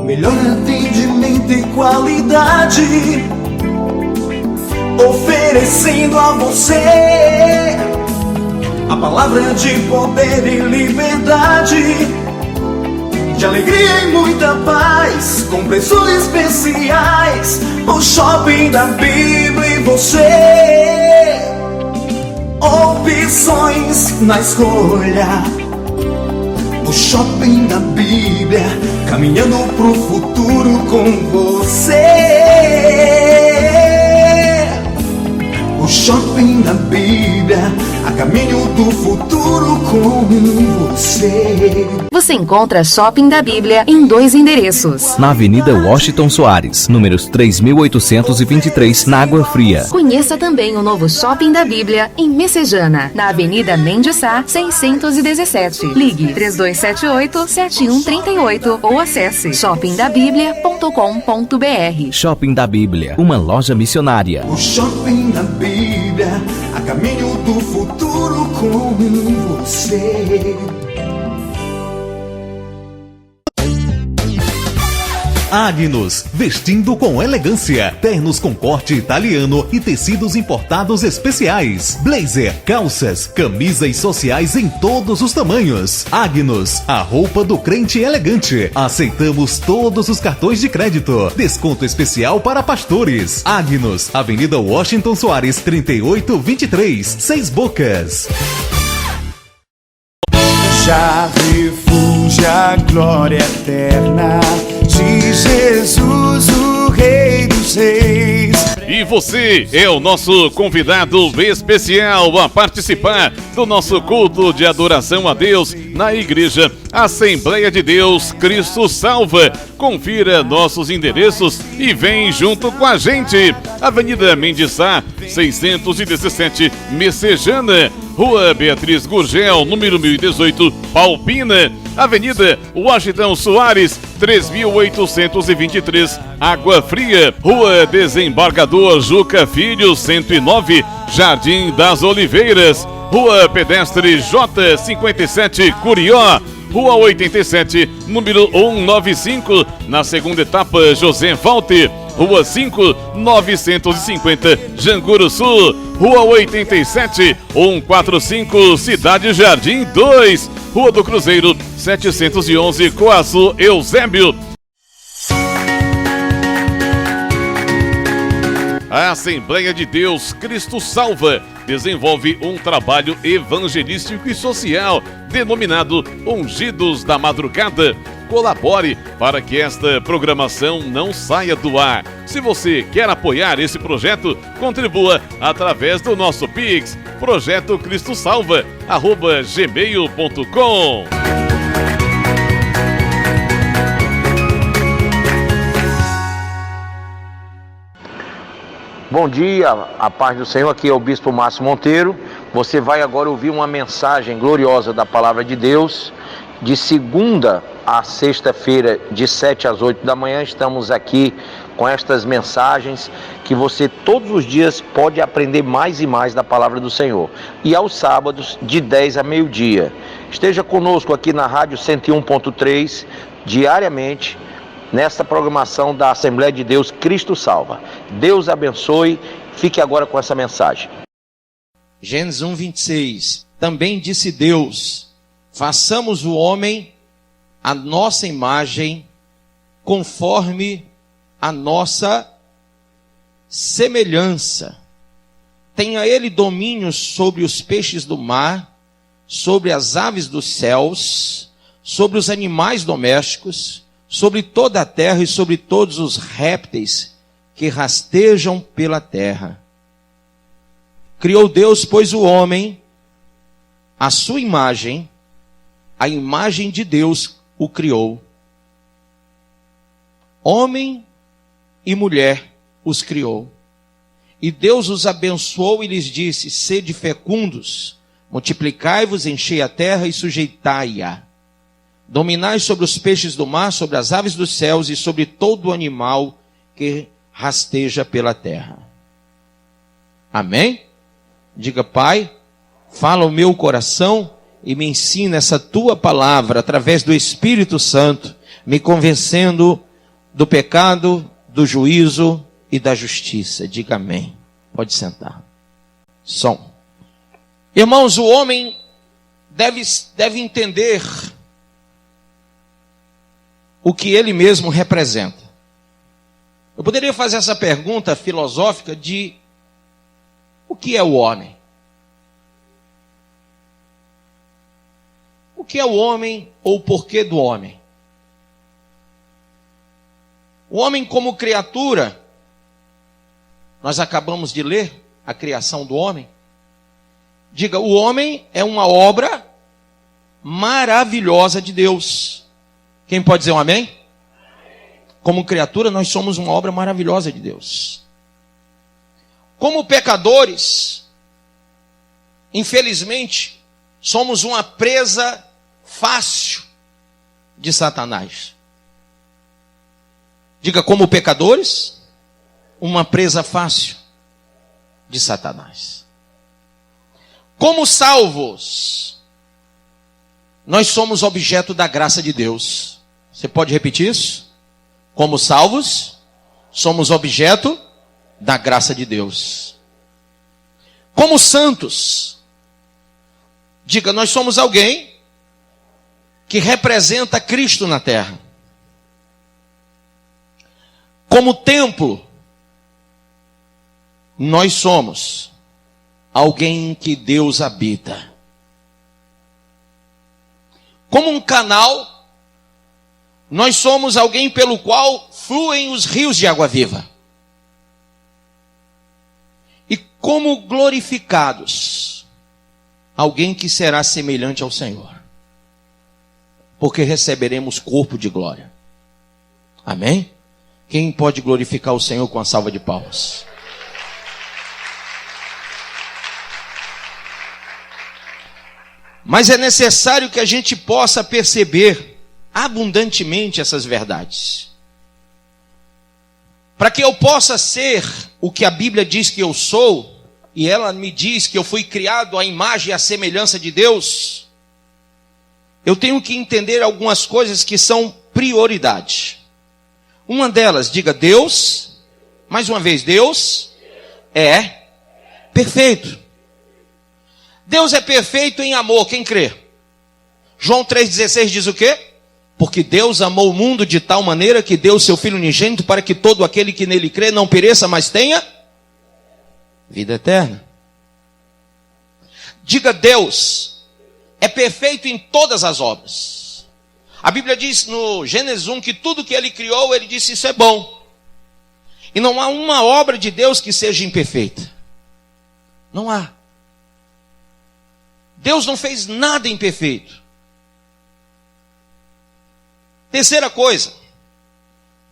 melhor atendimento e qualidade, oferecendo a você a palavra de poder e liberdade, de alegria e muita paz, com preços especiais. O Shopping da Bíblia e você, opções na escolha. O Shopping da Bíblia, caminhando pro futuro com você. O Shopping da Bíblia, a caminho do futuro com você. Você encontra Shopping da Bíblia em 2 endereços. Na Avenida Washington Soares, números 3.823, na Água Fria. Conheça também o novo Shopping da Bíblia em Messejana, na Avenida Mendes Sá, 617. Ligue 3278-7138 ou acesse shoppingdabiblia.com.br. Shopping da Bíblia, uma loja missionária. O Shopping da Bíblia, a caminho do futuro com você. Agnus, vestindo com elegância, ternos com corte italiano e tecidos importados especiais, blazer, calças, camisas sociais em todos os tamanhos. Agnus, a roupa do crente elegante. Aceitamos todos os cartões de crédito. Desconto especial para pastores. Agnus, Avenida Washington Soares, 3823, 6 Bocas. Já refúgio a glória eterna de Jesus, o Rei dos Reis. E você é o nosso convidado especial a participar do nosso culto de adoração a Deus na Igreja Assembleia de Deus Cristo Salva. Confira nossos endereços e vem junto com a gente. Avenida Mendes Sá, 617, Messejana. Rua Beatriz Gurgel, número 1018, Palpina. Avenida Washington Soares, 3823, Água Fria. Rua Desembargador Juca Filho, 109, Jardim das Oliveiras. Rua Pedestre J57, Curió. Rua 87, número 195, na segunda etapa, José Walter. Rua 5, 950, Janguru Sul. Rua 87, 145, Cidade Jardim 2. Rua do Cruzeiro, 711, Coaçu, Eusébio. A Assembleia de Deus Cristo Salva desenvolve um trabalho evangelístico e social denominado Ungidos da Madrugada. Colabore para que esta programação não saia do ar. Se você quer apoiar esse projeto, contribua através do nosso Pix, projetocristosalva@gmail.com. Bom dia, a paz do Senhor, aqui é o Bispo Márcio Monteiro. Você vai agora ouvir uma mensagem gloriosa da Palavra de Deus. De segunda a sexta-feira, de 7 às 8 da manhã, estamos aqui com estas mensagens que você todos os dias pode aprender mais e mais da Palavra do Senhor. E aos sábados, de 10 a meio-dia. Esteja conosco aqui na Rádio 101.3, diariamente, nesta programação da Assembleia de Deus Cristo Salva. Deus abençoe. Fique agora com essa mensagem. Gênesis 1:26. Também disse Deus: façamos o homem à nossa imagem, conforme a nossa semelhança. Tenha ele domínio sobre os peixes do mar, sobre as aves dos céus, sobre os animais domésticos, sobre toda a terra e sobre todos os répteis que rastejam pela terra. Criou Deus, pois, o homem, à sua imagem, a imagem de Deus o criou. Homem e mulher os criou. E Deus os abençoou e lhes disse: sede fecundos, multiplicai-vos, enchei a terra e sujeitai-a. Dominai sobre os peixes do mar, sobre as aves dos céus e sobre todo animal que rasteja pela terra. Amém? Diga: Pai, fala o meu coração e me ensina essa tua palavra através do Espírito Santo, me convencendo do pecado, do juízo e da justiça. Diga amém. Pode sentar. Som. Irmãos, o homem deve entender o que ele mesmo representa. Eu poderia fazer essa pergunta filosófica de o que é o homem? O que é o homem ou o porquê do homem? O homem como criatura, nós acabamos de ler a criação do homem. Diga, o homem é uma obra maravilhosa de Deus. Quem pode dizer um amém? Como criatura, nós somos uma obra maravilhosa de Deus. Como pecadores, infelizmente, somos uma presa fácil de Satanás. Diga, como pecadores, uma presa fácil de Satanás. Como salvos, nós somos objeto da graça de Deus. Você pode repetir isso? Como salvos, somos objeto da graça de Deus. Como santos, diga, nós somos alguém que representa Cristo na terra. Como templo, nós somos alguém em que Deus habita. Como um canal, nós somos alguém pelo qual fluem os rios de água viva. E como glorificados, alguém que será semelhante ao Senhor, porque receberemos corpo de glória. Amém? Quem pode glorificar o Senhor com a salva de palmas? Mas é necessário que a gente possa perceber abundantemente essas verdades. Para que eu possa ser o que a Bíblia diz que eu sou, e ela me diz que eu fui criado à imagem e à semelhança de Deus, eu tenho que entender algumas coisas que são prioridade. Uma delas, diga, Deus, mais uma vez, Deus é perfeito. Deus é perfeito em amor, quem crê? João 3,16 diz o quê? Porque Deus amou o mundo de tal maneira que deu o seu Filho unigênito para que todo aquele que nele crê não pereça, mas tenha vida eterna. Diga, Deus é perfeito em todas as obras. A Bíblia diz no Gênesis 1 que tudo que ele criou, ele disse isso é bom. E não há uma obra de Deus que seja imperfeita. Não há. Deus não fez nada imperfeito. Terceira coisa,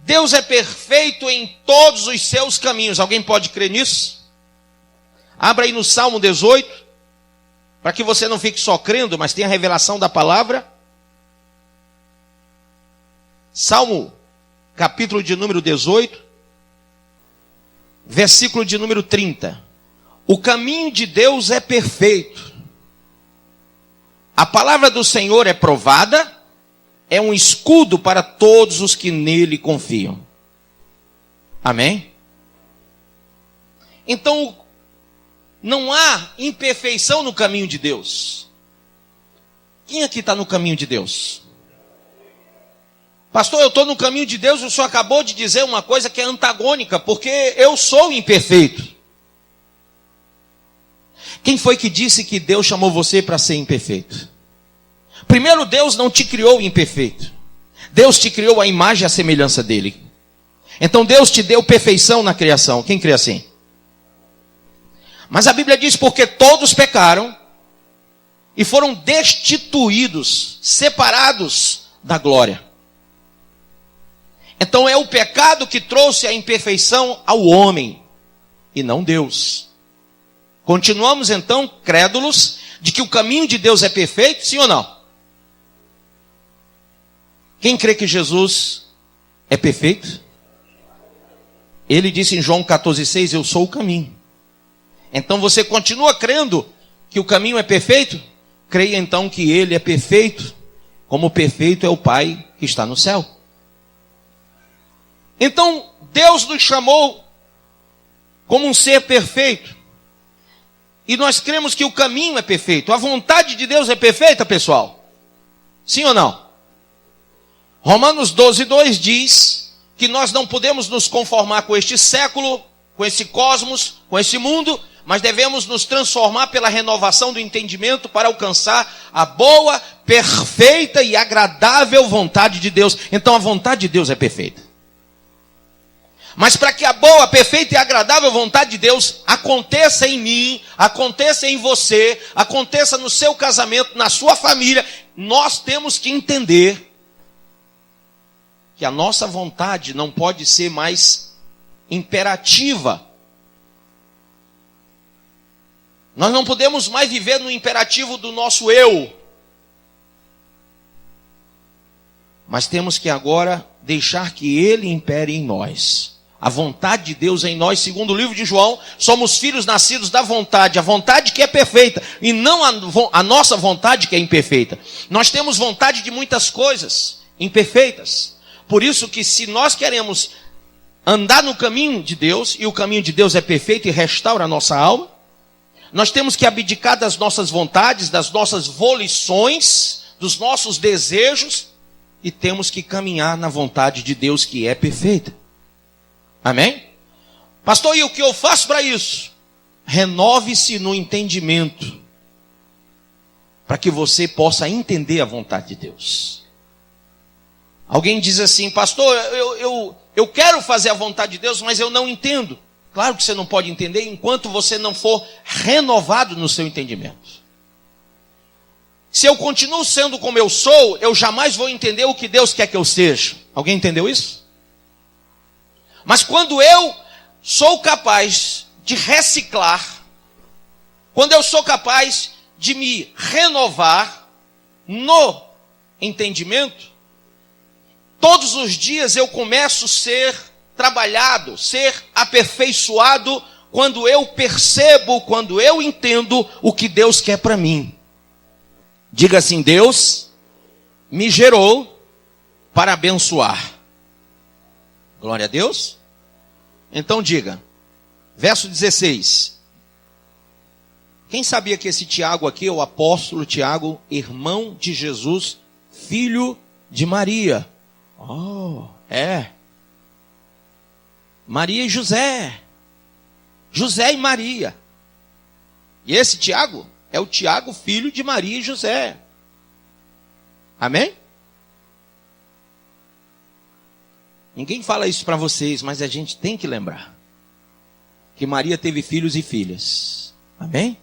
Deus é perfeito em todos os seus caminhos. Alguém pode crer nisso? Abra aí no Salmo 18, para que você não fique só crendo, mas tenha a revelação da palavra. Salmo, capítulo de número 18, versículo de número 30. O caminho de Deus é perfeito. A palavra do Senhor é provada, é um escudo para todos os que nele confiam. Amém? Então, não há imperfeição no caminho de Deus. Quem aqui está no caminho de Deus? Pastor, eu estou no caminho de Deus, o senhor acabou de dizer uma coisa que é antagônica, porque eu sou imperfeito. Quem foi que disse que Deus chamou você para ser imperfeito? Primeiro, Deus não te criou imperfeito. Deus te criou à imagem e à semelhança dele. Então Deus te deu perfeição na criação. Quem crê assim? Mas a Bíblia diz, porque todos pecaram e foram destituídos, separados da glória. Então é o pecado que trouxe a imperfeição ao homem e não Deus. Continuamos então crédulos de que o caminho de Deus é perfeito, sim ou não? Quem crê que Jesus é perfeito? Ele disse em João 14,6, eu sou o caminho. Então você continua crendo que o caminho é perfeito? Creia então que ele é perfeito, como perfeito é o Pai que está no céu. Então, Deus nos chamou como um ser perfeito. E nós cremos que o caminho é perfeito. A vontade de Deus é perfeita, pessoal? Sim ou não? Romanos 12:2 diz que nós não podemos nos conformar com este século, com esse cosmos, com esse mundo, mas devemos nos transformar pela renovação do entendimento para alcançar a boa, perfeita e agradável vontade de Deus. Então a vontade de Deus é perfeita. Mas para que a boa, perfeita e agradável vontade de Deus aconteça em mim, aconteça em você, aconteça no seu casamento, na sua família, nós temos que entender que a nossa vontade não pode ser mais imperativa. Nós não podemos mais viver no imperativo do nosso eu. Mas temos que agora deixar que Ele impere em nós. A vontade de Deus em nós, segundo o livro de João, somos filhos nascidos da vontade, a vontade que é perfeita, e não a nossa vontade que é imperfeita. Nós temos vontade de muitas coisas imperfeitas. Por isso que se nós queremos andar no caminho de Deus, e o caminho de Deus é perfeito e restaura a nossa alma, nós temos que abdicar das nossas vontades, das nossas volições, dos nossos desejos, e temos que caminhar na vontade de Deus que é perfeita. Amém? Pastor, e o que eu faço para isso? Renove-se no entendimento, para que você possa entender a vontade de Deus. Alguém diz assim, pastor, eu quero fazer a vontade de Deus, mas eu não entendo. Claro que você não pode entender enquanto você não for renovado no seu entendimento. Se eu continuo sendo como eu sou, eu jamais vou entender o que Deus quer que eu seja. Alguém entendeu isso? Mas quando eu sou capaz de reciclar, quando eu sou capaz de me renovar no entendimento, todos os dias eu começo a ser trabalhado, ser aperfeiçoado, quando eu percebo, quando eu entendo o que Deus quer para mim. Diga assim, Deus me gerou para abençoar. Glória a Deus. Então diga, verso 16. Quem sabia que esse Tiago aqui é o apóstolo Tiago, irmão de Jesus, filho de Maria? Oh, é. Maria e José. José e Maria. E esse Tiago é o Tiago, filho de Maria e José. Amém? Ninguém fala isso para vocês, mas a gente tem que lembrar que Maria teve filhos e filhas. Amém?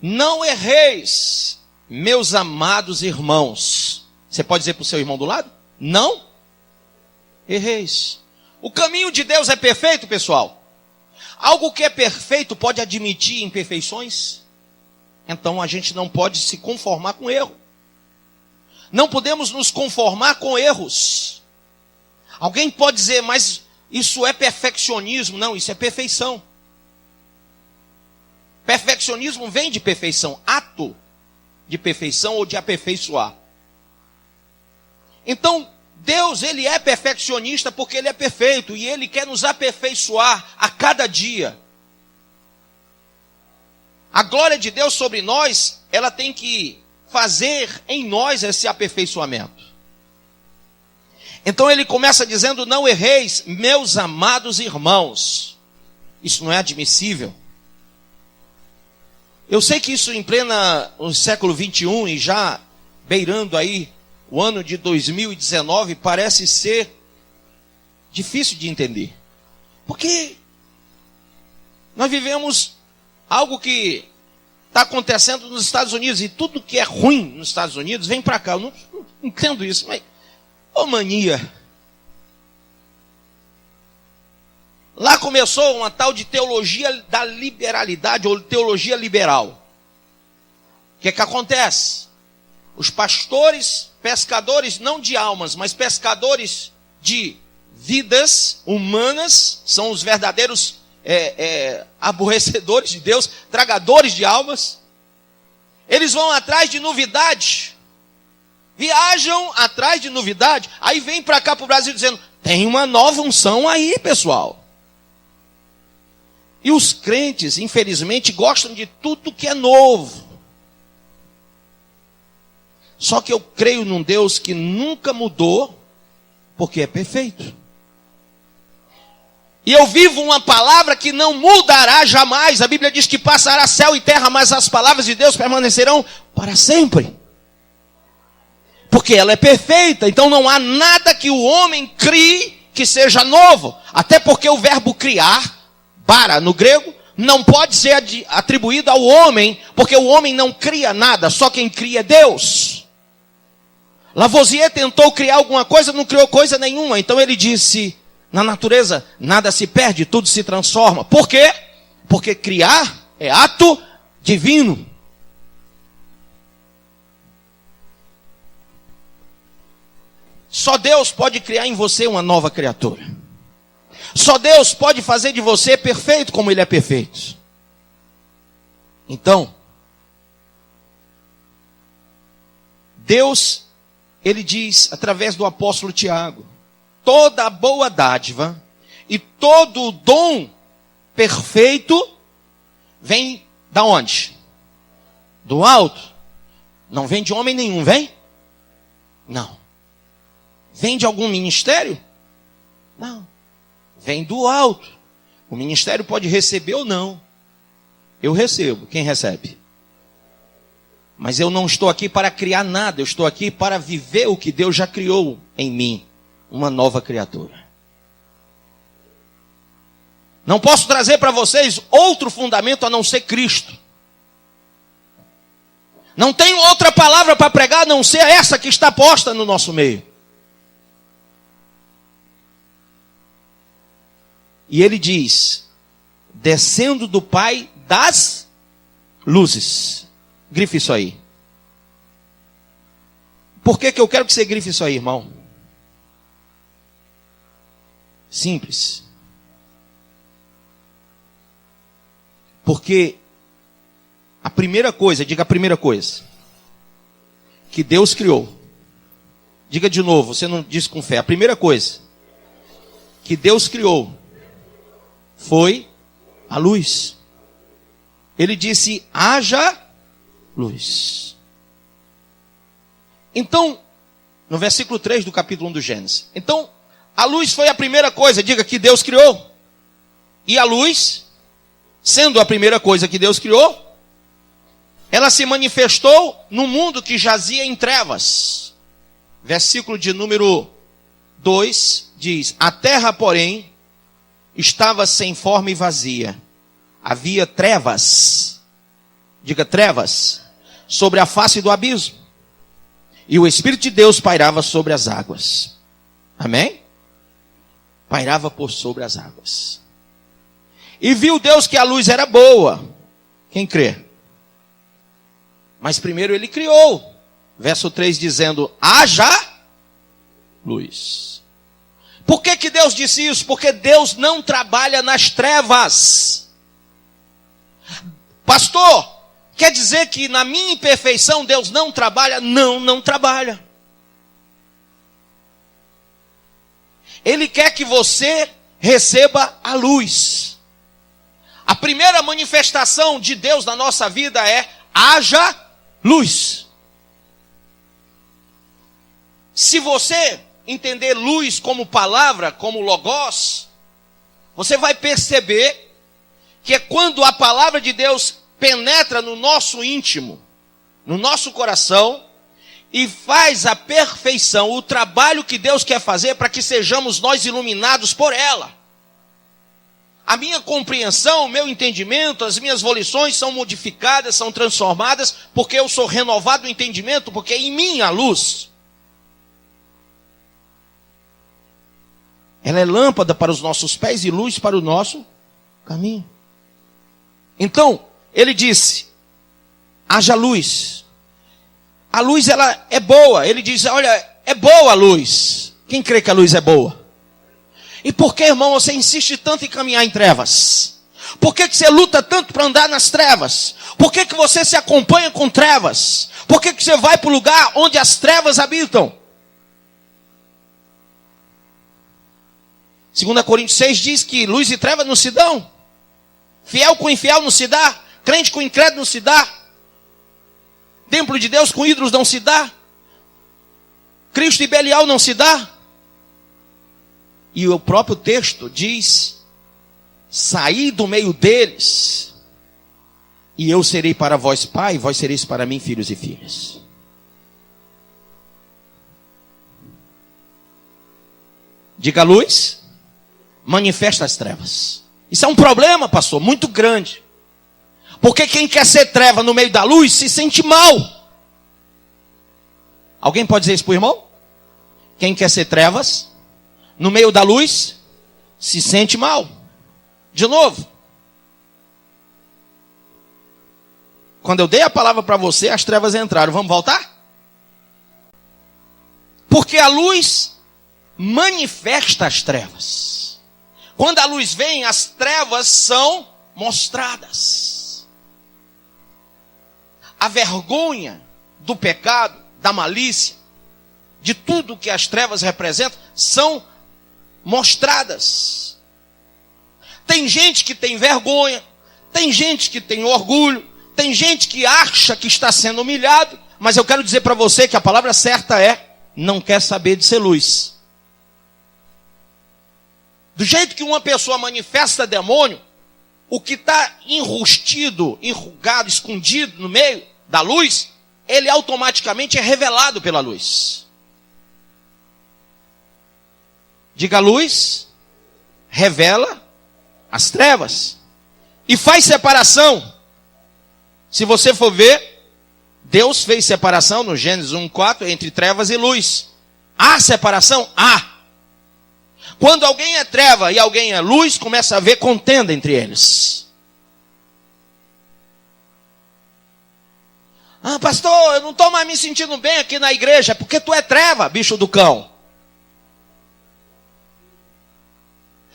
Não erreis, meus amados irmãos. Você pode dizer para o seu irmão do lado? Não erreis. O caminho de Deus é perfeito, pessoal. Algo que é perfeito pode admitir imperfeições. Então a gente não pode se conformar com erro. Não podemos nos conformar com erros. Alguém pode dizer, mas isso é perfeccionismo. Não, isso é perfeição. Perfeccionismo vem de perfeição, ato de perfeição ou de aperfeiçoar. Então, Deus, Ele é perfeccionista porque Ele é perfeito e Ele quer nos aperfeiçoar a cada dia. A glória de Deus sobre nós, ela tem que fazer em nós esse aperfeiçoamento. Então ele começa dizendo, não erreis, meus amados irmãos. Isso não é admissível. Eu sei que isso em no século 21 e já beirando aí o ano de 2019 parece ser difícil de entender. Porque nós vivemos algo que está acontecendo nos Estados Unidos, e tudo que é ruim nos Estados Unidos vem para cá. Eu não entendo isso, mas mania. Lá começou uma tal de teologia da liberalidade, ou teologia liberal. O que é que acontece? Os pastores, pescadores, não de almas, mas pescadores de vidas humanas, são os verdadeiros aborrecedores de Deus, tragadores de almas. Eles vão atrás de novidade. Viajam atrás de novidade. Aí vem para cá para o Brasil dizendo, tem uma nova unção aí, pessoal. E os crentes, infelizmente, gostam de tudo que é novo. Só que eu creio num Deus que nunca mudou, porque é perfeito. E eu vivo uma palavra que não mudará jamais. A Bíblia diz que passará céu e terra, mas as palavras de Deus permanecerão para sempre. Porque ela é perfeita, então não há nada que o homem crie que seja novo. Até porque o verbo criar, para no grego, não pode ser atribuído ao homem, porque o homem não cria nada, só quem cria é Deus. Lavoisier tentou criar alguma coisa, não criou coisa nenhuma. Então ele disse, na natureza nada se perde, tudo se transforma. Por quê? Porque criar é ato divino. Só Deus pode criar em você uma nova criatura. Só Deus pode fazer de você perfeito como Ele é perfeito. Então, Deus, Ele diz, através do apóstolo Tiago, toda boa dádiva e todo dom perfeito vem da onde? Do alto. Não vem de homem nenhum, vem? Não. Vem de algum ministério? Não. Vem do alto. O ministério pode receber ou não. Eu recebo. Quem recebe? Mas eu não estou aqui para criar nada. Eu estou aqui para viver o que Deus já criou em mim. Uma nova criatura. Não posso trazer para vocês outro fundamento a não ser Cristo. Não tenho outra palavra para pregar a não ser essa que está posta no nosso meio. E ele diz, descendo do Pai das luzes. Grife isso aí. Por que eu quero que você grife isso aí, irmão? Simples. Porque a primeira coisa, diga a primeira coisa, que Deus criou. Diga de novo, você não disse com fé. A primeira coisa que Deus criou foi a luz. Ele disse, haja luz. Então, no versículo 3 do capítulo 1 do Gênesis. Então, a luz foi a primeira coisa, diga, que Deus criou. E a luz, sendo a primeira coisa que Deus criou, ela se manifestou no mundo que jazia em trevas. Versículo de número 2 diz, a terra, porém, estava sem forma e vazia. Havia trevas, diga trevas, sobre a face do abismo. E o Espírito de Deus pairava sobre as águas. Amém? Pairava por sobre as águas. E viu Deus que a luz era boa. Quem crê? Mas primeiro ele criou. Verso 3 dizendo, haja luz. Por que Deus disse isso? Porque Deus não trabalha nas trevas. Pastor, quer dizer que na minha imperfeição Deus não trabalha? Não, não trabalha. Ele quer que você receba a luz. A primeira manifestação de Deus na nossa vida é, haja luz. Se você entender luz como palavra, como logos, você vai perceber que é quando a palavra de Deus penetra no nosso íntimo, no nosso coração, e faz a perfeição, o trabalho que Deus quer fazer para que sejamos nós iluminados por ela. A minha compreensão, o meu entendimento, as minhas volições são modificadas, são transformadas, porque eu sou renovado no entendimento, porque em mim há luz. Ela é lâmpada para os nossos pés e luz para o nosso caminho. Então, ele disse, haja luz. A luz, ela é boa. Ele diz, olha, é boa a luz. Quem crê que a luz é boa? E por que, irmão, você insiste tanto em caminhar em trevas? Por que você luta tanto para andar nas trevas? Por que você se acompanha com trevas? Por que você vai para o lugar onde as trevas habitam? 2 Coríntios 6 diz que luz e treva não se dão. Fiel com infiel não se dá. Crente com incrédulo não se dá. Templo de Deus com ídolos não se dá. Cristo e Belial não se dá. E o próprio texto diz: saí do meio deles, e eu serei para vós pai, e vós sereis para mim filhos e filhas. Diga luz, manifesta as trevas. Isso é um problema, pastor, muito grande. Porque quem quer ser treva no meio da luz se sente mal. Alguém pode dizer isso para o irmão? Quem quer ser trevas no meio da luz se sente mal. De novo. Quando eu dei a palavra para você, as trevas entraram. Vamos voltar? Porque a luz manifesta as trevas. Quando a luz vem, as trevas são mostradas. A vergonha do pecado, da malícia, de tudo que as trevas representam, são mostradas. Tem gente que tem vergonha, tem gente que tem orgulho, tem gente que acha que está sendo humilhado, mas eu quero dizer para você que a palavra certa é: não quer saber de ser luz. Do jeito que uma pessoa manifesta demônio, o que está enrustido, enrugado, escondido no meio da luz, ele automaticamente é revelado pela luz. Diga luz, revela as trevas e faz separação. Se você for ver, Deus fez separação no Gênesis 1:4 entre trevas e luz. Há separação? Há. Quando alguém é treva e alguém é luz, começa a haver contenda entre eles. Ah, pastor, eu não estou mais me sentindo bem aqui na igreja, porque tu é treva, bicho do cão.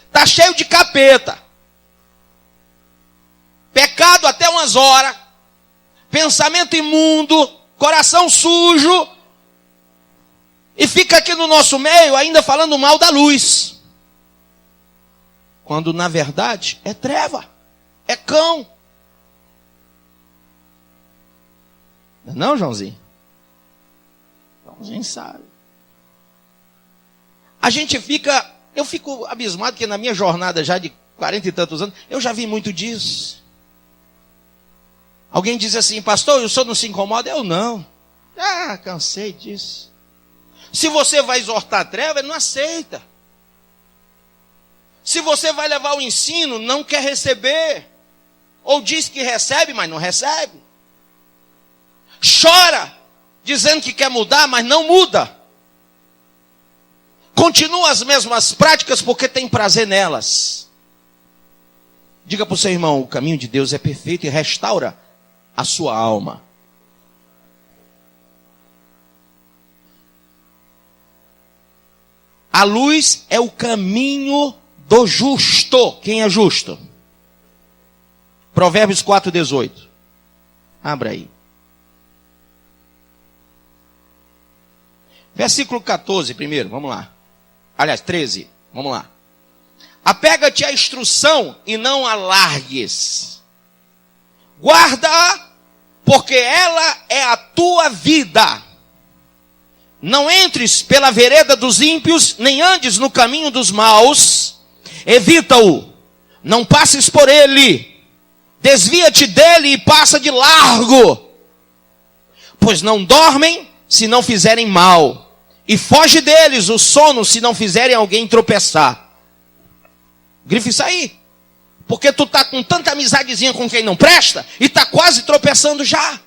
Está cheio de capeta. Pecado até umas horas. Pensamento imundo. Coração sujo. E fica aqui no nosso meio ainda falando mal da luz. Quando na verdade é treva. É cão. Não, Joãozinho? Joãozinho sabe. Eu fico abismado que na minha jornada já de 40 e tantos anos, eu já vi muito disso. Alguém diz assim: pastor, o senhor não se incomoda? Eu não. Cansei disso. Se você vai exortar a treva, ele não aceita. Se você vai levar o ensino, não quer receber. Ou diz que recebe, mas não recebe. Chora, dizendo que quer mudar, mas não muda. Continua as mesmas práticas porque tem prazer nelas. Diga para o seu irmão: o caminho de Deus é perfeito e restaura a sua alma. A luz é o caminho do justo. Quem é justo? Provérbios 4:18. Abra aí. Versículo 14 primeiro, vamos lá. Aliás, 13, vamos lá. Apega-te à instrução e não a largues. Guarda-a, porque ela é a tua vida. Não entres pela vereda dos ímpios, nem andes no caminho dos maus. Evita-o, não passes por ele. Desvia-te dele e passa de largo. Pois não dormem se não fizerem mal. E foge deles o sono se não fizerem alguém tropeçar. Grife isso aí. Porque tu tá com tanta amizadezinha com quem não presta e tá quase tropeçando já.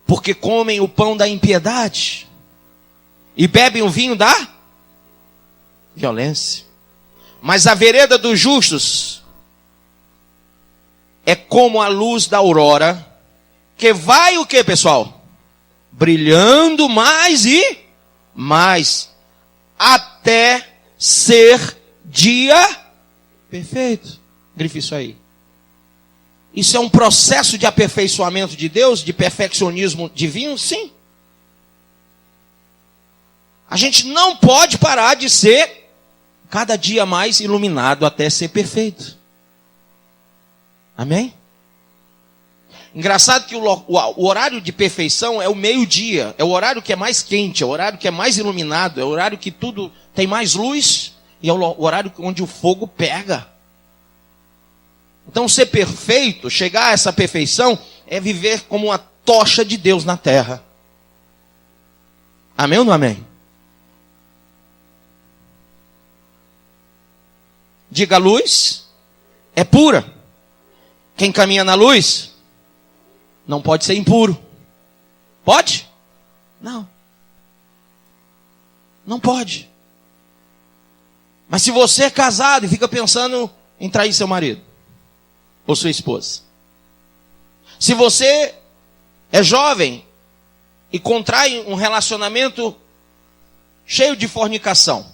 Porque comem o pão da impiedade e bebem o vinho da violência. Mas a vereda dos justos é como a luz da aurora, que vai o que, pessoal? Brilhando mais e mas até ser dia perfeito. Grife isso aí. Isso é um processo de aperfeiçoamento de Deus, de perfeccionismo divino? Sim. A gente não pode parar de ser cada dia mais iluminado até ser perfeito. Amém? Engraçado que o horário de perfeição é o meio-dia, é o horário que é mais quente, é o horário que é mais iluminado, é o horário que tudo tem mais luz e é o horário onde o fogo pega. Então ser perfeito, chegar a essa perfeição, é viver como uma tocha de Deus na terra. Amém ou não amém? Diga, a luz é pura. Quem caminha na luz não pode ser impuro. Pode? Não. Não pode. Mas se você é casado e fica pensando em trair seu marido ou sua esposa, se você é jovem e contrai um relacionamento cheio de fornicação,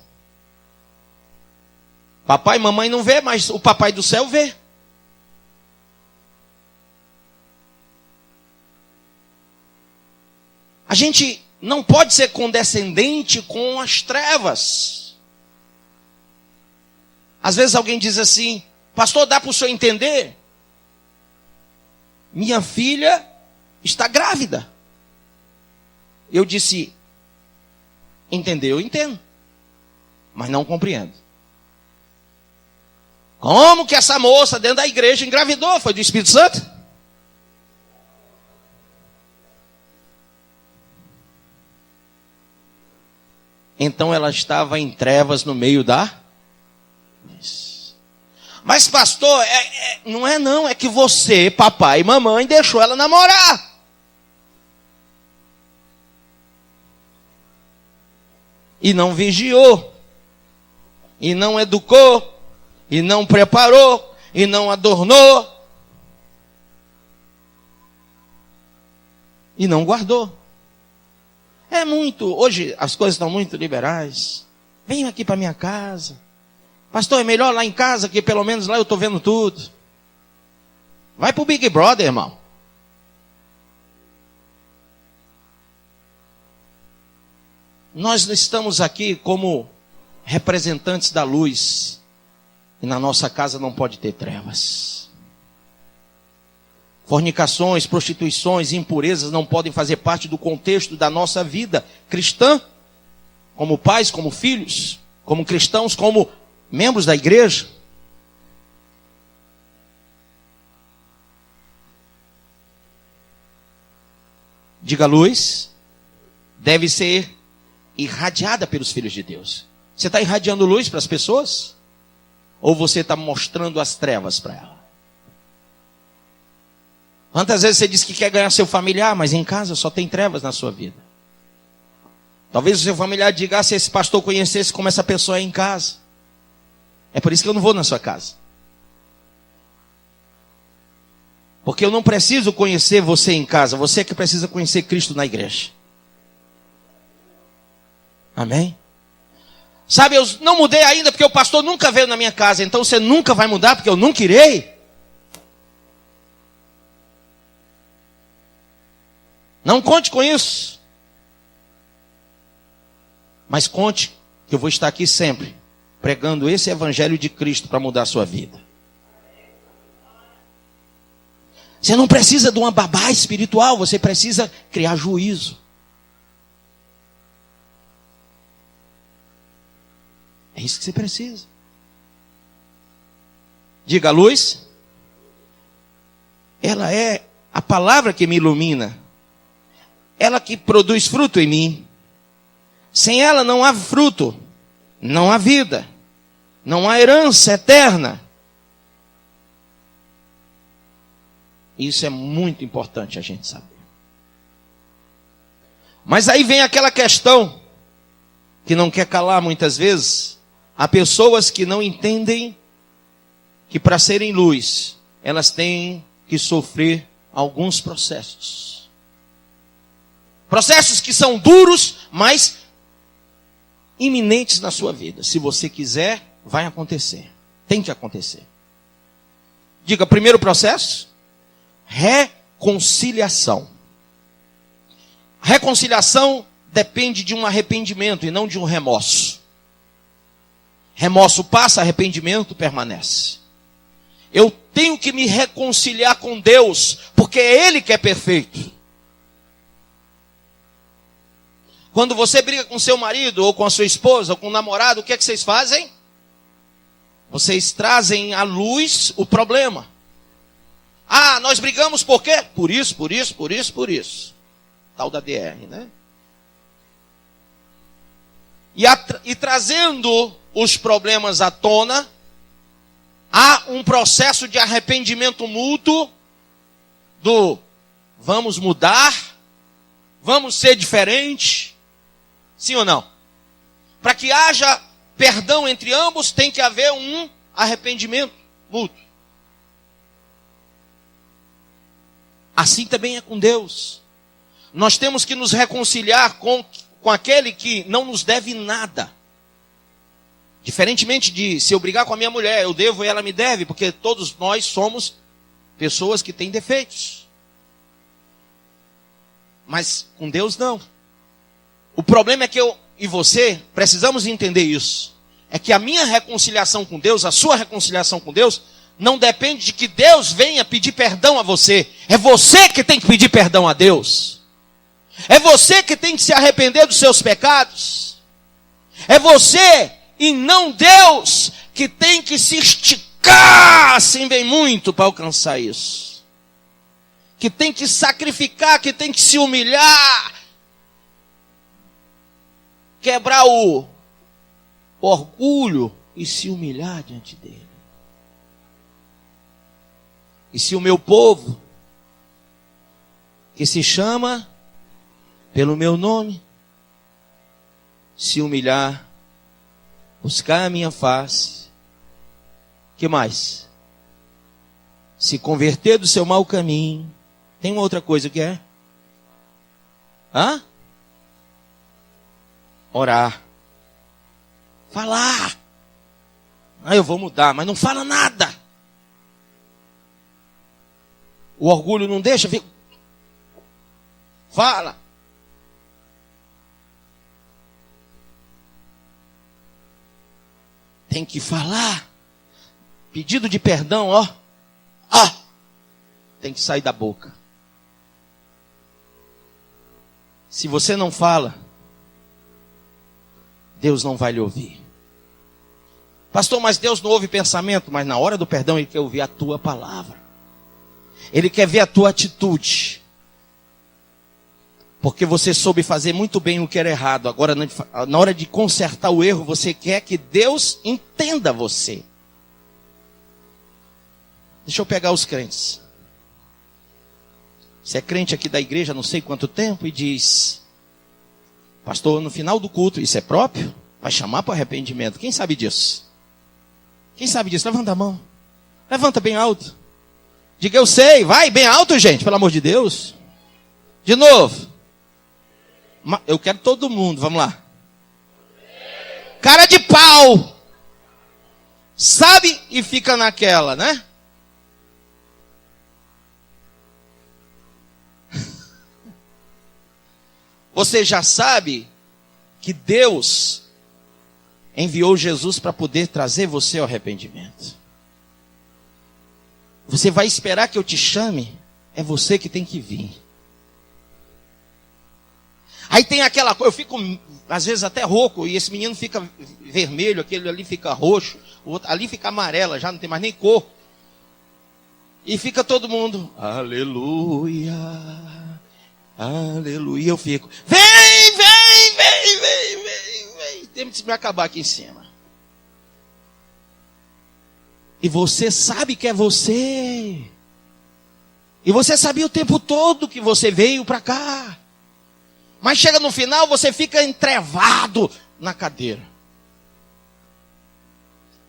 papai e mamãe não vê, mas o papai do céu vê. A gente não pode ser condescendente com as trevas. Às vezes alguém diz assim: pastor, dá para o senhor entender? Minha filha está grávida. Eu disse: entender, eu entendo, mas não compreendo. Como que essa moça dentro da igreja engravidou? Foi do Espírito Santo? Então ela estava em trevas no meio da... Mas pastor, não é não, é que você, papai e mamãe, deixou ela namorar. E não vigiou. E não educou. E não preparou. E não adornou. E não guardou. É muito, hoje as coisas estão muito liberais. Venham aqui para minha casa. Pastor, é melhor lá em casa, que pelo menos lá eu estou vendo tudo. Vai para o Big Brother, irmão. Nós estamos aqui como representantes da luz. E na nossa casa não pode ter trevas. Fornicações, prostituições, impurezas não podem fazer parte do contexto da nossa vida cristã, como pais, como filhos, como cristãos, como membros da igreja. Diga, a luz deve ser irradiada pelos filhos de Deus. Você está irradiando luz para as pessoas? Ou você está mostrando as trevas para elas? Quantas vezes você diz que quer ganhar seu familiar, mas em casa só tem trevas na sua vida? Talvez o seu familiar diga: se esse pastor conhecesse como essa pessoa é em casa. É por isso que eu não vou na sua casa. Porque eu não preciso conhecer você em casa. Você é que precisa conhecer Cristo na igreja. Amém? Sabe, eu não mudei ainda porque o pastor nunca veio na minha casa. Então você nunca vai mudar porque eu nunca irei? Não conte com isso. Mas conte que eu vou estar aqui sempre, pregando esse evangelho de Cristo para mudar a sua vida. Você não precisa de uma babá espiritual, você precisa criar juízo. É isso que você precisa. Diga, a luz, ela é a palavra que me ilumina. Ela que produz fruto em mim. Sem ela não há fruto, não há vida, não há herança eterna. Isso é muito importante a gente saber. Mas aí vem aquela questão que não quer calar muitas vezes. Há pessoas que não entendem que para serem luz, elas têm que sofrer alguns processos. Processos que são duros, mas iminentes na sua vida. Se você quiser, vai acontecer. Tem que acontecer. Diga, primeiro processo, reconciliação. Reconciliação depende de um arrependimento e não de um remorso. Remorso passa, arrependimento permanece. Eu tenho que me reconciliar com Deus, porque é Ele que é perfeito. Quando você briga com seu marido, ou com a sua esposa, ou com o namorado, o que é que vocês fazem? Vocês trazem à luz o problema. Ah, nós brigamos por quê? Por isso. Tal da DR, né? E trazendo os problemas à tona, há um processo de arrependimento mútuo do vamos mudar, vamos ser diferente, sim ou não? Para que haja perdão entre ambos, tem que haver um arrependimento mútuo. Assim também é com Deus. Nós temos que nos reconciliar com aquele que não nos deve nada. Diferentemente de se eu brigar com a minha mulher, eu devo e ela me deve, porque todos nós somos pessoas que têm defeitos. Mas com Deus não. O problema é que eu e você precisamos entender isso. É que a minha reconciliação com Deus, a sua reconciliação com Deus, não depende de que Deus venha pedir perdão a você. É você que tem que pedir perdão a Deus. É você que tem que se arrepender dos seus pecados. É você e não Deus que tem que se esticar assim bem muito para alcançar isso. Que tem que sacrificar, que tem que se humilhar. Quebrar o orgulho e se humilhar diante dele. E se o meu povo, que se chama pelo meu nome, se humilhar, buscar a minha face, que mais? Se converter do seu mau caminho. Tem uma outra coisa que é? Orar. Falar. Eu vou mudar, mas não fala nada. O orgulho não deixa. Fala. Tem que falar. Pedido de perdão, tem que sair da boca. Se você não fala, Deus não vai lhe ouvir. Pastor, mas Deus não ouve pensamento, mas na hora do perdão Ele quer ouvir a tua palavra. Ele quer ver a tua atitude. Porque você soube fazer muito bem o que era errado. Agora, na hora de consertar o erro, você quer que Deus entenda você. Deixa eu pegar os crentes. Você é crente aqui da igreja há não sei quanto tempo e diz: pastor, no final do culto, isso é próprio? Vai chamar para arrependimento. Quem sabe disso? Quem sabe disso? Levanta a mão. Levanta bem alto. Diga, eu sei. Vai bem alto, gente, pelo amor de Deus. De novo. Eu quero todo mundo, vamos lá. Cara de pau. Sabe e fica naquela, né? Você já sabe que Deus enviou Jesus para poder trazer você ao arrependimento. Você vai esperar que eu te chame? É você que tem que vir. Aí tem aquela coisa, eu fico às vezes até rouco, e esse menino fica vermelho, aquele ali fica roxo, o outro ali fica amarela, já não tem mais nem cor. E fica todo mundo, aleluia, aleluia. Eu fico, vem. Temos que me acabar aqui em cima. E você sabe que é você. E você sabia o tempo todo que você veio para cá. Mas chega no final, você fica entrevado na cadeira.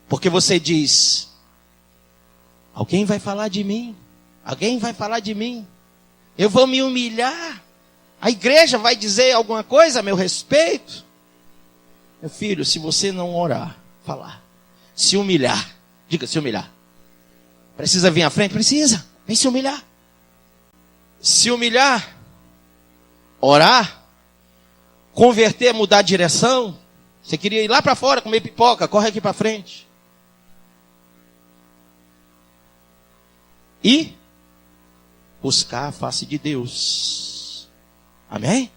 Porque você diz: alguém vai falar de mim. Alguém vai falar de mim. Eu vou me humilhar. A igreja vai dizer alguma coisa a meu respeito. Meu filho, se você não orar, falar, se humilhar, diga se humilhar. Precisa vir à frente? Precisa. Vem se humilhar. Se humilhar, orar, converter, mudar de direção. Você queria ir lá para fora comer pipoca, corre aqui para frente. E buscar a face de Deus. Amém?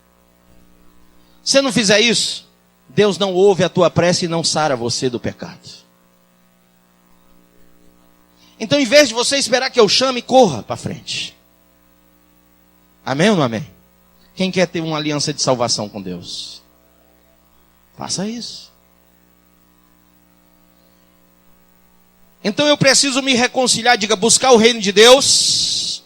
Se você não fizer isso, Deus não ouve a tua prece e não sara você do pecado. Então, em vez de você esperar que eu chame, corra para frente. Amém ou não amém? Quem quer ter uma aliança de salvação com Deus? Faça isso. Então eu preciso me reconciliar, diga, buscar o reino de Deus,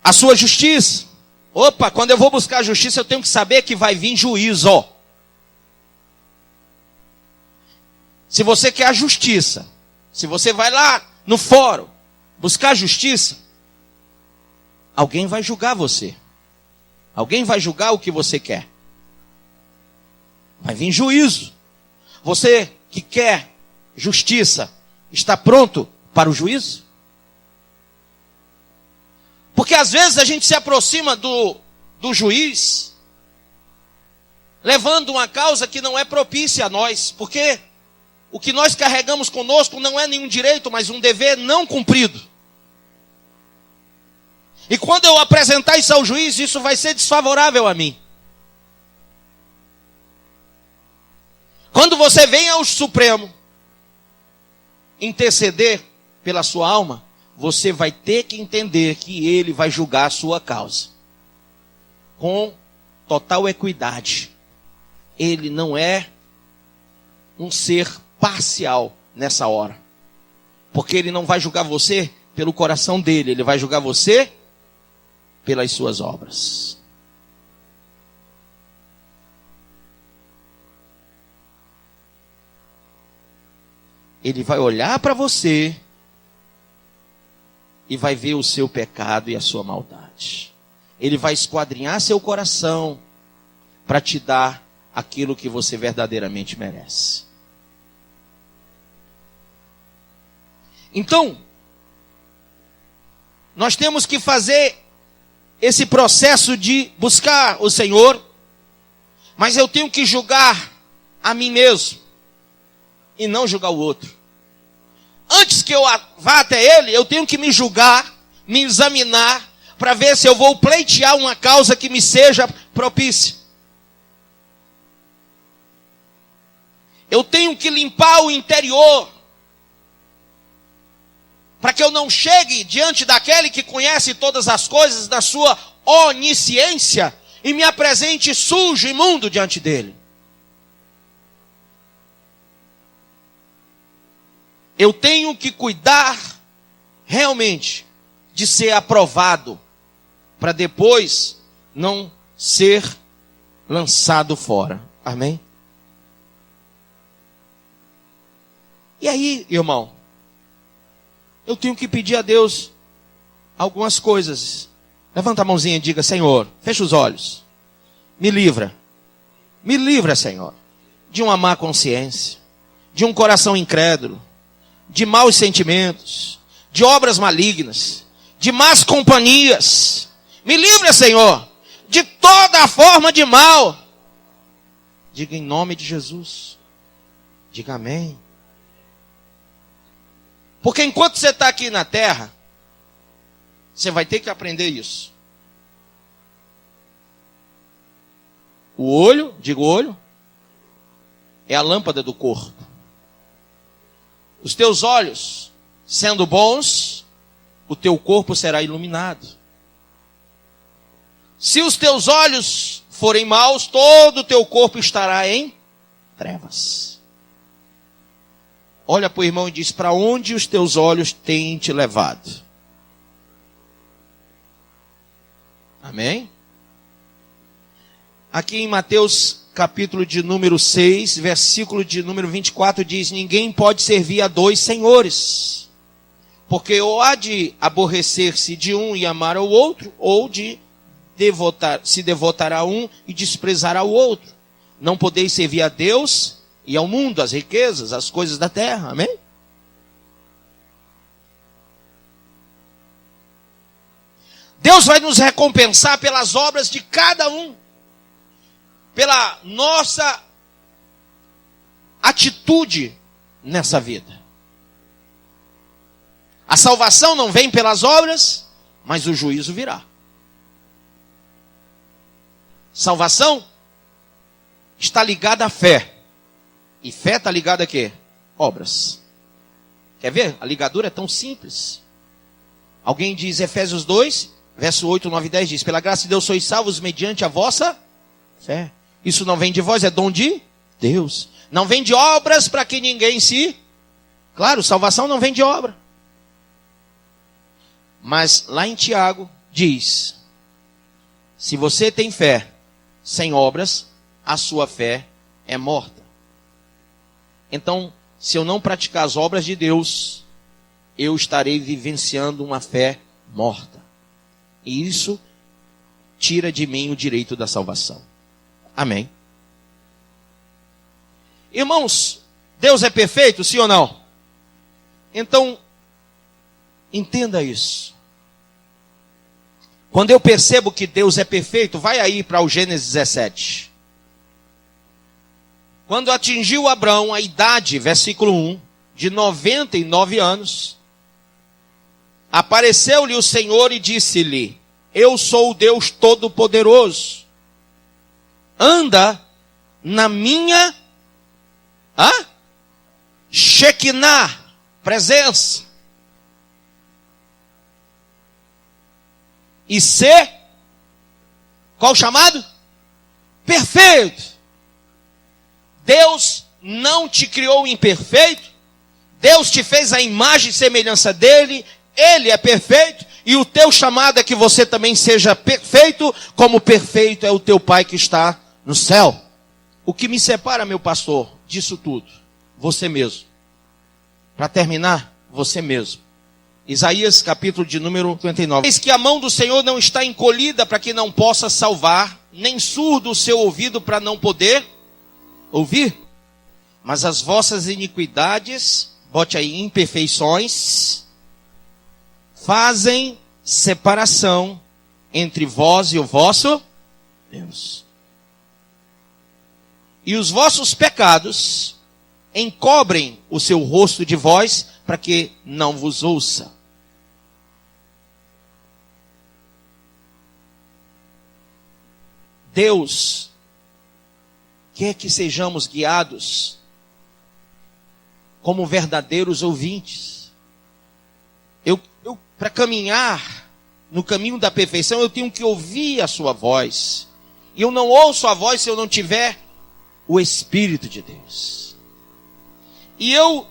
a sua justiça. Opa, quando eu vou buscar a justiça, eu tenho que saber que vai vir juízo. Se você quer a justiça, se você vai lá no fórum buscar a justiça, alguém vai julgar você. Alguém vai julgar o que você quer. Vai vir juízo. Você que quer justiça, está pronto para o juízo? Porque às vezes a gente se aproxima do juiz, levando uma causa que não é propícia a nós, porque o que nós carregamos conosco não é nenhum direito, mas um dever não cumprido. E quando eu apresentar isso ao juiz, isso vai ser desfavorável a mim. Quando você vem ao Supremo interceder pela sua alma, você vai ter que entender que ele vai julgar a sua causa com total equidade. Ele não é um ser parcial nessa hora, porque ele não vai julgar você pelo coração dele, ele vai julgar você pelas suas obras. Ele vai olhar para você e vai ver o seu pecado e a sua maldade. Ele vai esquadrinhar seu coração para te dar aquilo que você verdadeiramente merece. Então, nós temos que fazer esse processo de buscar o Senhor, mas eu tenho que julgar a mim mesmo e não julgar o outro. Antes que eu vá até ele, eu tenho que me julgar, me examinar, para ver se eu vou pleitear uma causa que me seja propícia. Eu tenho que limpar o interior, para que eu não chegue diante daquele que conhece todas as coisas da sua onisciência e me apresente sujo, imundo diante dele. Eu tenho que cuidar realmente de ser aprovado, para depois não ser lançado fora. Amém? E aí, irmão, eu tenho que pedir a Deus algumas coisas. Levanta a mãozinha e diga: Senhor, fecha os olhos. Me livra, Senhor, de uma má consciência, de um coração incrédulo, de maus sentimentos, de obras malignas, de más companhias. Me livra, Senhor, de toda a forma de mal. Diga em nome de Jesus. Diga amém. Porque enquanto você está aqui na terra, você vai ter que aprender isso. O olho, diga o olho, é a lâmpada do corpo. Os teus olhos, sendo bons, o teu corpo será iluminado. Se os teus olhos forem maus, todo o teu corpo estará em trevas. Olha para o irmão e diz: para onde os teus olhos têm te levado? Amém? Aqui em Mateus capítulo de número 6, versículo de número 24 diz: ninguém pode servir a dois senhores, porque ou há de aborrecer-se de um e amar ao outro, ou de se devotar a um e desprezar ao outro. não podeis servir a Deus e ao mundo, as riquezas, as coisas da terra. Amém? Deus vai nos recompensar pelas obras de cada um, pela nossa atitude nessa vida. A salvação não vem pelas obras, mas o juízo virá. Salvação está ligada à fé. E fé está ligada a quê? Obras. Quer ver? A ligadura é tão simples. Alguém diz Efésios 2, verso 8, 9 e 10, diz: pela graça de Deus sois salvos mediante a vossa fé. Isso não vem de vós, é dom de Deus. Não vem de obras para que ninguém se... Claro, salvação não vem de obra. Mas lá em Tiago diz: se você tem fé sem obras, a sua fé é morta. Então, se eu não praticar as obras de Deus, eu estarei vivenciando uma fé morta. E isso tira de mim o direito da salvação. Amém. Irmãos, Deus é perfeito, sim ou não? Então, entenda isso. Quando eu percebo que Deus é perfeito, vai aí para o Gênesis 17. Quando atingiu Abrão a idade, versículo 1, de 99 anos, apareceu-lhe o Senhor e disse-lhe: eu sou o Deus Todo-Poderoso. Anda na minha Shekinah, presença. E ser, qual o chamado? Perfeito. Deus não te criou imperfeito. Deus te fez a imagem e semelhança dele. Ele é perfeito. E o teu chamado é que você também seja perfeito, como perfeito é o teu Pai que está no céu. O que me separa, meu pastor, disso tudo? Você mesmo. Para terminar, você mesmo. Isaías capítulo de número 59. Eis que a mão do Senhor não está encolhida para que não possa salvar, nem surdo o seu ouvido para não poder ouvir. Mas as vossas iniquidades, bote aí, imperfeições, fazem separação entre vós e o vosso Deus. E os vossos pecados encobrem o seu rosto de vós, para que não vos ouça. Deus quer que sejamos guiados como verdadeiros ouvintes. Eu para caminhar no caminho da perfeição, eu tenho que ouvir a sua voz. E eu não ouço a voz se eu não tiver o Espírito de Deus. E eu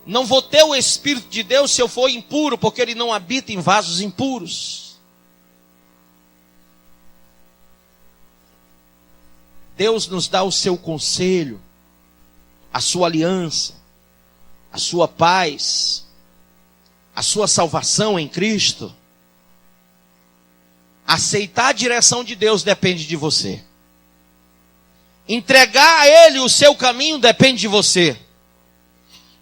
não vou ter o Espírito de Deus se eu for impuro, porque ele não habita em vasos impuros. Deus nos dá o seu conselho, a sua aliança, a sua paz, a sua salvação em Cristo. Aceitar a direção de Deus depende de você. Entregar a Ele o seu caminho depende de você.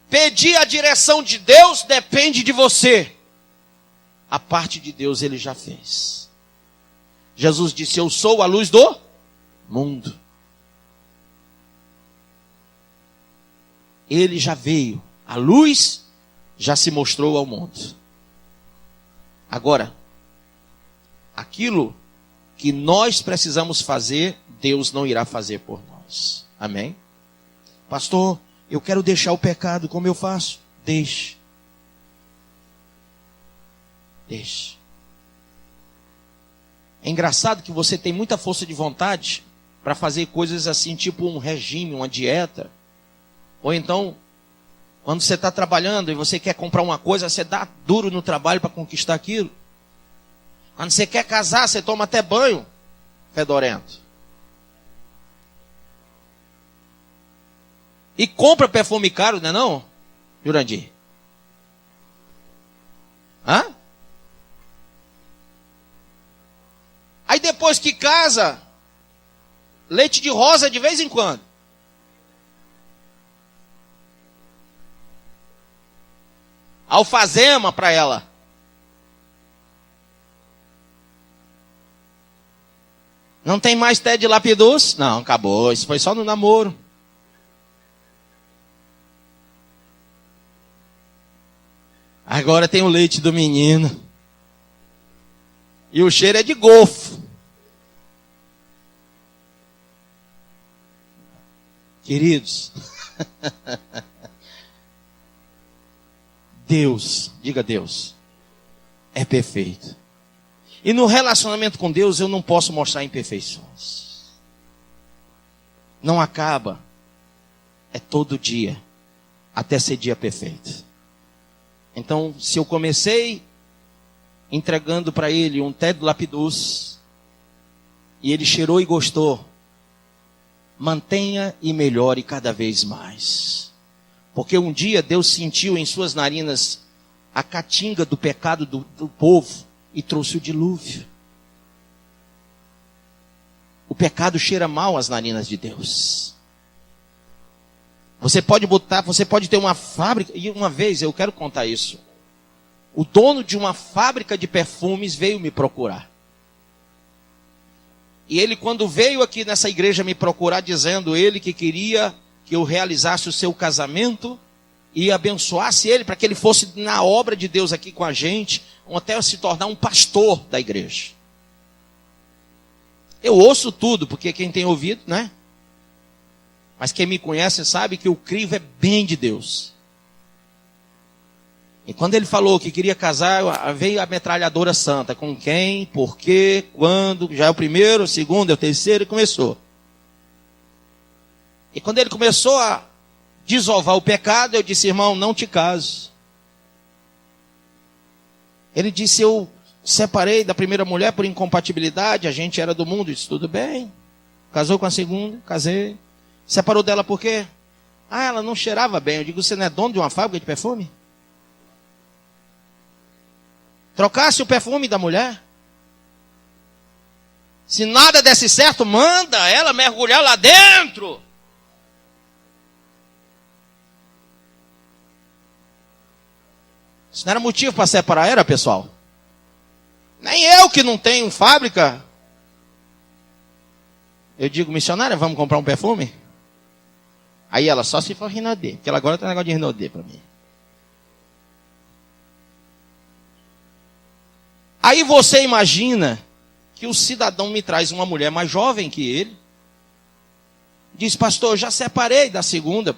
Pedir a direção de Deus depende de você. A parte de Deus Ele já fez. Jesus disse: eu sou a luz do mundo. Ele já veio. A luz já se mostrou ao mundo. Agora, aquilo que nós precisamos fazer, Deus não irá fazer por nós. Amém? Pastor, eu quero deixar o pecado, como eu faço? Deixe. Deixe. É engraçado que você tem muita força de vontade para fazer coisas assim, tipo um regime, uma dieta. Ou então, quando você está trabalhando e você quer comprar uma coisa, você dá duro no trabalho para conquistar aquilo. Quando você quer casar, você toma até banho fedorento. E compra perfume caro, não é não, Jurandir? Hã? Aí depois que casa, leite de rosa de vez em quando. Alfazema para ela. Não tem mais té de lapidus? Não, acabou. Isso foi só no namoro. Agora tem o leite do menino. E o cheiro é de golfo. Queridos, Deus, diga Deus, é perfeito. E no relacionamento com Deus eu não posso mostrar imperfeições. Não acaba. É todo dia, até ser dia perfeito. Então, se eu comecei entregando para ele um té de lapidus, e ele cheirou e gostou, mantenha e melhore cada vez mais. Porque um dia Deus sentiu em suas narinas a caatinga do pecado do povo e trouxe o dilúvio. O pecado cheira mal às narinas de Deus. Você pode ter uma fábrica, e uma vez eu quero contar isso. O dono de uma fábrica de perfumes veio me procurar. E ele, quando veio aqui nessa igreja me procurar, dizendo ele que queria que eu realizasse o seu casamento e abençoasse ele para que ele fosse na obra de Deus aqui com a gente, ou até se tornar um pastor da igreja. Eu ouço tudo, porque quem tem ouvido, né? Mas quem me conhece sabe que o crivo é bem de Deus. E quando ele falou que queria casar, veio a metralhadora santa. Com quem, por quê, quando, já é o primeiro, o segundo, é o terceiro, e começou. E quando ele começou a desovar o pecado, eu disse, irmão, não te caso. Ele disse, eu separei da primeira mulher por incompatibilidade, a gente era do mundo, eu disse, tudo bem. Casou com a segunda, casei. Separou dela por quê? Ah, ela não cheirava bem. Eu digo, você não é dono de uma fábrica de perfume? Trocasse o perfume da mulher. Se nada desse certo, manda ela mergulhar lá dentro. Isso não era motivo para separar, era, pessoal? Nem eu que não tenho fábrica. Eu digo, missionária, vamos comprar um perfume? Aí ela, só se for Rinodê, porque ela agora tem um negócio de Rinodê para mim. Aí você imagina que o cidadão me traz uma mulher mais jovem que ele. Diz, pastor, já separei da segunda.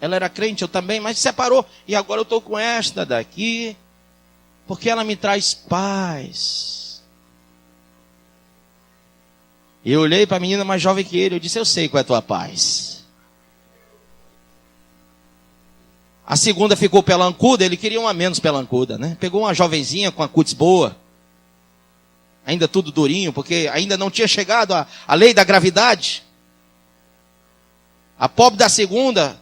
Ela era crente, eu também, mas separou. E agora eu estou com esta daqui, porque ela me traz paz. Eu olhei para a menina mais jovem que ele, eu disse, eu sei qual é a tua paz. A segunda ficou pelancuda, ele queria uma menos pelancuda, né? Pegou uma jovenzinha com a cutis boa. Ainda tudo durinho, porque ainda não tinha chegado a lei da gravidade. A pobre da segunda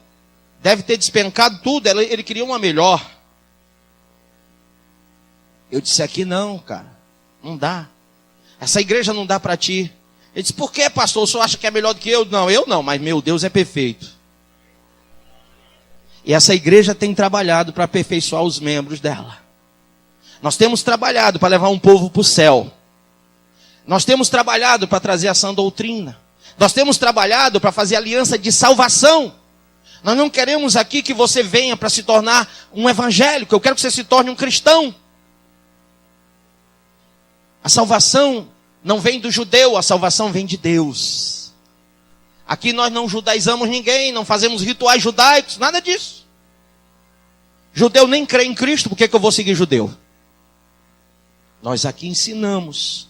deve ter despencado tudo, ele queria uma melhor. Eu disse, aqui não, cara, não dá. Essa igreja não dá para ti. Ele disse, por que, pastor? O senhor acha que é melhor do que eu? Não, eu não, mas meu Deus é perfeito. E essa igreja tem trabalhado para aperfeiçoar os membros dela. Nós temos trabalhado para levar um povo para o céu. Nós temos trabalhado para trazer a sã doutrina. Nós temos trabalhado para fazer aliança de salvação. Nós não queremos aqui que você venha para se tornar um evangélico. Eu quero que você se torne um cristão. A salvação não vem do judeu, a salvação vem de Deus. Aqui nós não judaizamos ninguém, não fazemos rituais judaicos, nada disso. Judeu nem crê em Cristo, por que eu vou seguir judeu? Nós aqui ensinamos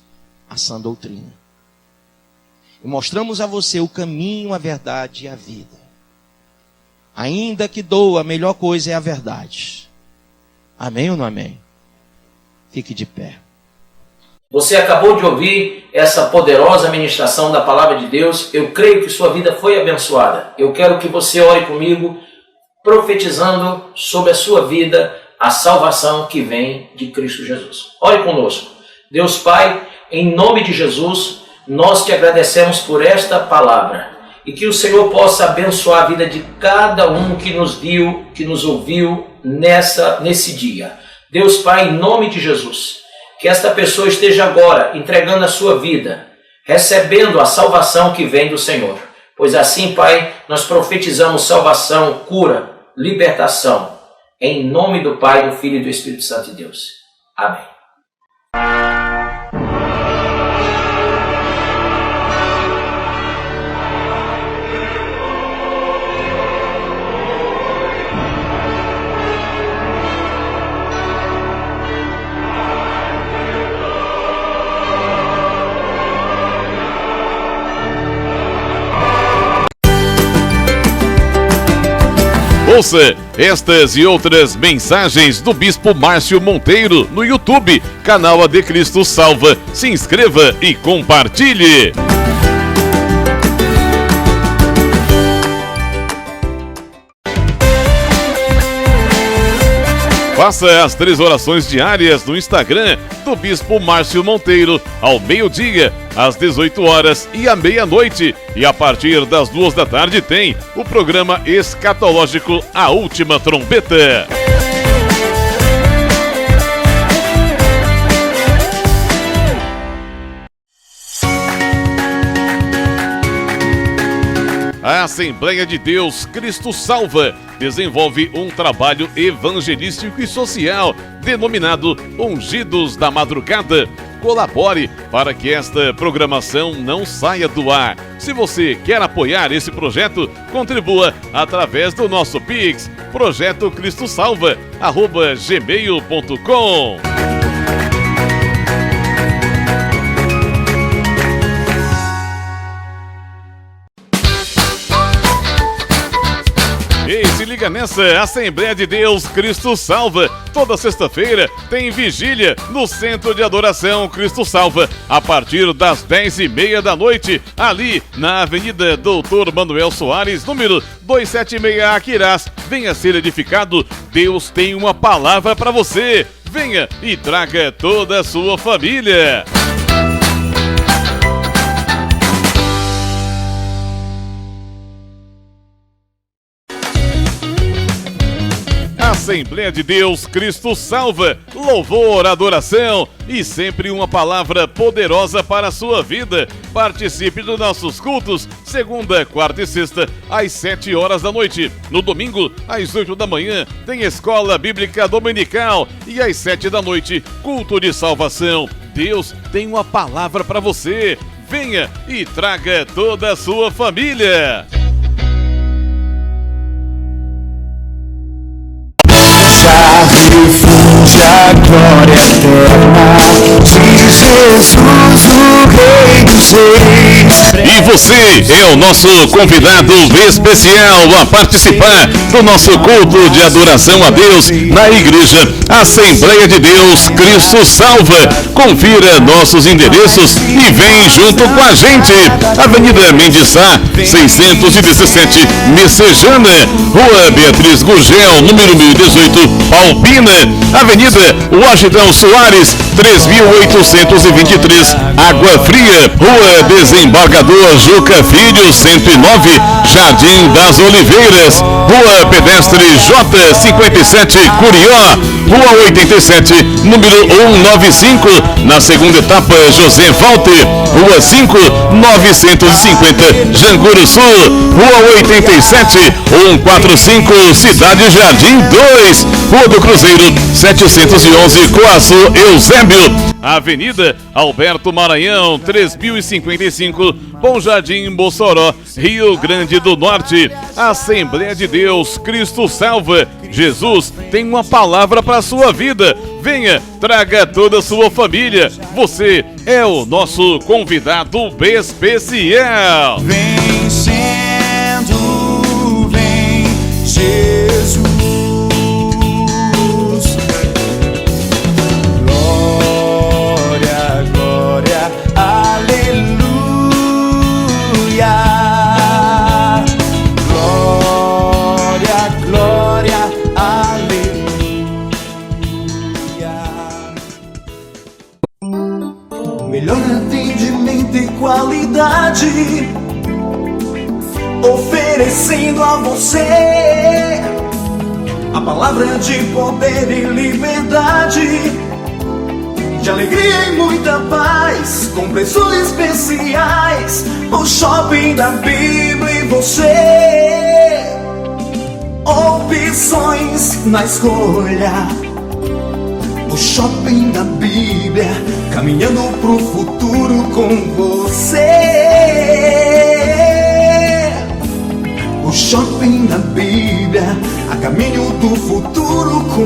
a sã doutrina. E mostramos a você o caminho, a verdade e a vida. Ainda que doa, a melhor coisa é a verdade. Amém ou não amém? Fique de pé. Você acabou de ouvir essa poderosa ministração da palavra de Deus. Eu creio que sua vida foi abençoada. Eu quero que você ore comigo, profetizando sobre a sua vida a salvação que vem de Cristo Jesus. Ore conosco. Deus Pai, em nome de Jesus, Nós te agradecemos por esta palavra e que o Senhor possa abençoar a vida de cada um que nos viu, que nos ouviu nesse dia. Deus Pai, em nome de Jesus, que esta pessoa esteja agora entregando a sua vida, recebendo a salvação que vem do Senhor. Pois assim, Pai, nós profetizamos salvação, cura, libertação, em nome do Pai, do Filho e do Espírito Santo de Deus. Amém. Ouça estas e outras mensagens do Bispo Márcio Monteiro no YouTube, canal AD Cristo Salva. Se inscreva e compartilhe. Faça as 3 orações diárias no Instagram do Bispo Márcio Monteiro, ao meio-dia, às 18 horas e à meia-noite. E a partir das 2 da tarde tem o programa escatológico A Última Trombeta. A Assembleia de Deus Cristo Salva desenvolve um trabalho evangelístico e social denominado Ungidos da Madrugada. Colabore para que esta programação não saia do ar. Se você quer apoiar esse projeto, contribua através do nosso Pix, projetocristosalva@gmail.com. Ei, se liga nessa, Assembleia de Deus Cristo Salva. Toda sexta-feira tem vigília no Centro de Adoração Cristo Salva, a partir das 10h30 da noite, ali na Avenida Doutor Manuel Soares, número 276, Aquirás. Venha ser edificado, Deus tem uma palavra para você. Venha e traga toda a sua família. Assembleia de Deus Cristo Salva, louvor, adoração e sempre uma palavra poderosa para a sua vida. Participe dos nossos cultos, segunda, quarta e sexta, às 7 horas da noite. No domingo, às 8 da manhã, tem Escola Bíblica Dominical e às 7 da noite, culto de salvação. Deus tem uma palavra para você. Venha e traga toda a sua família. Refunde a glória eterna de Jesus, o Rei dos Reis. E você é o nosso convidado especial a participar do nosso culto de adoração a Deus na Igreja Assembleia de Deus Cristo Salva. Confira nossos endereços e vem junto com a gente. Avenida Mendes Sá, 617, Messejana. Rua Beatriz Gurgel, número 1018, Palpina. Avenida Washington Soares, 3823, Água Fria. Rua Desembargador Juca Filho, 109, Jardim das Oliveiras. Rua Pedestre J57, Curió. Rua 87, número 195, na segunda etapa, José Walter. Rua 5, 950, Janguru Sul. Rua 87, 145, Cidade Jardim 2. Rua do Cruzeiro, 711, Coaçu Eusébio. Avenida Alberto Maranhão, 3055, Bom Jardim, Mossoró, Rio Grande do Norte. Assembleia de Deus Cristo Salva. Jesus tem uma palavra para a sua vida. Venha, traga toda a sua família. Você é o nosso convidado especial. Vem sendo, vem Jesus. Glória, glória, aleluia. Glória, glória, aleluia. Melhor atendimento e qualidade, oferecendo a você a palavra de poder e liberdade, de alegria e muita paz, com preços especiais. O Shopping da Bíblia e você, opções na escolha. O Shopping da Bíblia, caminhando pro futuro com você. O Shopping da Bíblia, a caminho do futuro com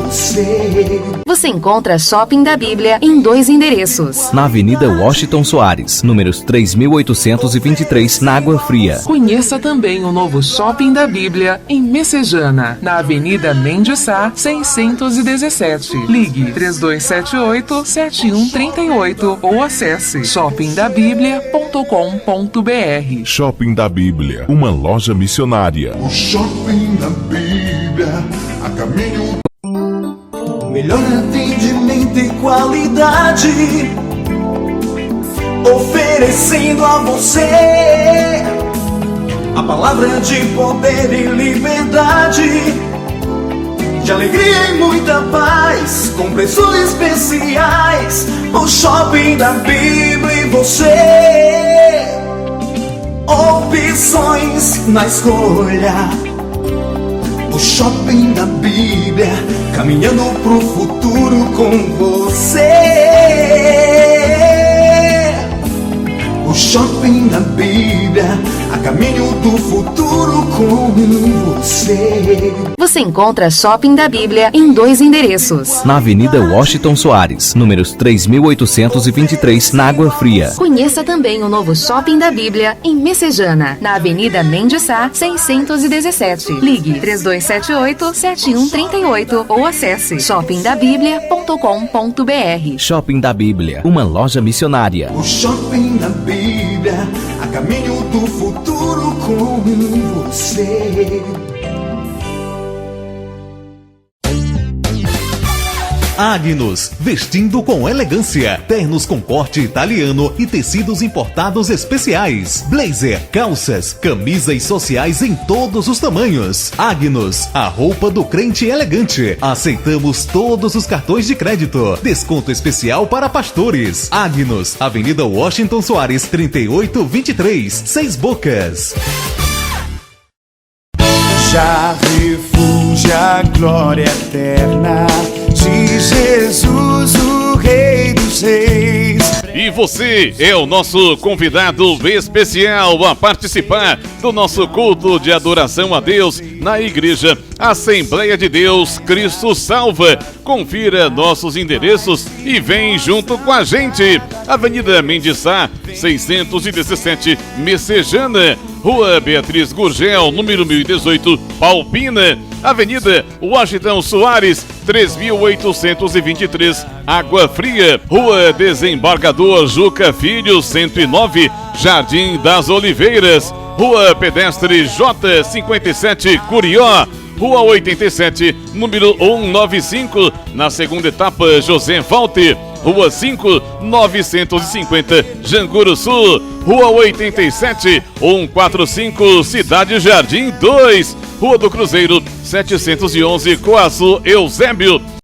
você. Você encontra Shopping da Bíblia em 2 endereços. Na Avenida Washington Soares, números 3823, na Água Fria. Conheça também o novo Shopping da Bíblia em Messejana, na Avenida Mendes Sá, 617. Ligue 3278-7138 ou acesse shoppingdabiblia.com.br. Shopping da Bíblia, uma loja missionária. O Shopping da Bíblia, a caminho do melhor atendimento e qualidade, oferecendo a você a palavra de poder e liberdade, de alegria e muita paz, com preços especiais. O Shopping da Bíblia e você, opções na escolha. O Shopping da Bíblia, caminhando pro futuro com você. O Shopping da Bíblia, a caminho do futuro com você. Você encontra Shopping da Bíblia em 2 endereços. Na Avenida Washington Soares, números 3823, na Água Fria. Conheça também o novo Shopping da Bíblia em Messejana, na Avenida Mendes Sá, 617. Ligue 3278-7138 ou acesse shoppingdabiblia.com.br. Shopping da Bíblia, uma loja missionária. O Shopping da Bíblia, a caminho do futuro com você. Agnus, vestindo com elegância, ternos com corte italiano e tecidos importados especiais, blazer, calças, camisas sociais em todos os tamanhos. Agnus, a roupa do crente elegante. Aceitamos todos os cartões de crédito. Desconto especial para pastores. Agnus, Avenida Washington Soares, 3823, 6 Bocas. Já refúgio a glória eterna de Jesus, o Rei dos Reis. E você é o nosso convidado especial a participar do nosso culto de adoração a Deus na Igreja Assembleia de Deus Cristo Salva. Confira nossos endereços e vem junto com a gente. Avenida Mendes Sá, 617, Messejana. Rua Beatriz Gurgel, número 1018, Palpina. Avenida Washington Soares, 3823, Água Fria. Rua Desembargador Juca Filho, 109, Jardim das Oliveiras. Rua Pedestre J, 57, Curió. Rua 87, número 195, na segunda etapa, José Walter. Rua 5, 950, Janguru Sul. Rua 87, 145, Cidade Jardim 2. Rua do Cruzeiro, 711, Coaçu, Eusébio.